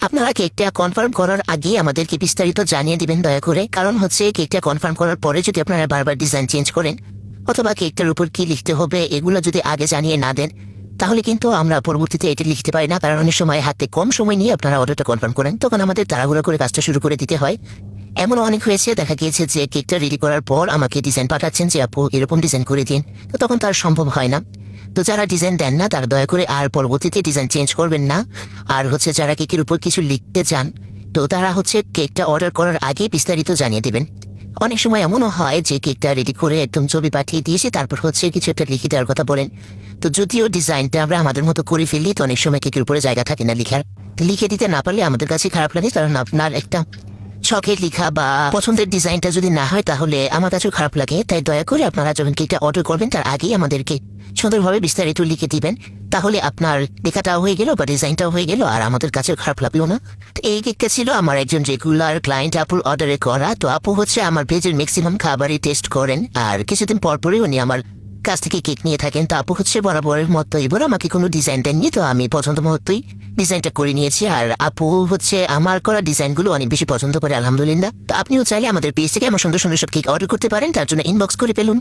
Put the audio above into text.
আপনারা কেকটা কনফার্ম করার আগে আমাদেরকে বিস্তারিত জানিয়ে দিবেন দয়া করে, কারণ হচ্ছে কেকটা কনফার্ম করার পরে যদি আপনারা বারবার ডিজাইন চেঞ্জ করেন অথবা কেকটার উপর কি লিখতে হবে এগুলো যদি আগে জানিয়ে না দেন, তাহলে কিন্তু আমরা পরবর্তীতে এটা লিখতে পারি না। কারণ অনেক সময় হাতে কম সময় নিয়ে আপনারা অর্ডারটা কনফার্ম করেন, তখন আমাদের তাড়াহুড়ো করে কাজটা শুরু করে দিতে হয়। এমন অনেক হয়েছে, দেখা গিয়েছে যে কেকটা রেডি করার পর আমাকে ডিজাইন পাঠাচ্ছেন যে আপু এরকম ডিজাইন করে দিন, তো তখন তার সম্ভব হয় না। তো যারা ডিজাইন দেন না তারা দয়া করে আর পরবর্তীতে ডিজাইন চেঞ্জ করবেন না। আর হচ্ছে যারা কেকের উপর কিছু লিখতে চান, তো তারা হচ্ছে কেকটা অর্ডার করার আগে বিস্তারিত জানিয়ে দেবেন। অনেক সময় এমনও হয় যে কেকটা রেডি করে একদম ছবি পাঠিয়ে দিয়েছি, তারপর হচ্ছে কিছু একটা লিখে দেওয়ার কথা বলেন। তো যদিও ডিজাইনটা আমরা আমাদের মতো করে ফেললি, তো অনেক সময় কেকের উপরে জায়গা থাকে না লিখার। লিখে দিতে না পারলে আমাদের কাছে খারাপ লাগে, কারণ আপনার একটা শখের লিখা বা পছন্দের ডিজাইনটা যদি না হয় তাহলে আমার কাছেও খারাপ লাগে। তাই দয়া করে আপনারা যখন কেকটা অর্ডার করবেন তার আগেই আমাদেরকে সুন্দরভাবে বিস্তারিত লিখে দিবেন, তাহলে আপনার লেখাটাও হয়ে গেল বা ডিজাইনটাও হয়ে গেল, আর আমাদের কাছেও খারাপ লাগলো না। তো এই কেকটা ছিল আমার একজন রেগুলার ক্লায়েন্ট আপুর অর্ডারে করা। তো আপু হচ্ছে আমার পেজের ম্যাক্সিমাম খাবারই টেস্ট করেন, আর কিছুদিন পরপরই উনি আমার কাছ থেকে কেক নিয়ে থাকেন। তো আপু হচ্ছে বরাবরের মতো এবার আমাকে কোনো ডিজাইন দেননি, তো আমি পছন্দ মতোই ডিজাইনটা করে নিয়েছি। আর আপু হচ্ছে আমার করা ডিজাইনগুলো অনেক বেশি পছন্দ করে, আলহামদুলিল্লাহ। তো আপনিও চাইলে আমাদের পেজ থেকে আমার সুন্দর সুন্দর সব কেক অর্ডার করতে পারেন, তার জন্য ইনবক্স করে ফেলুন।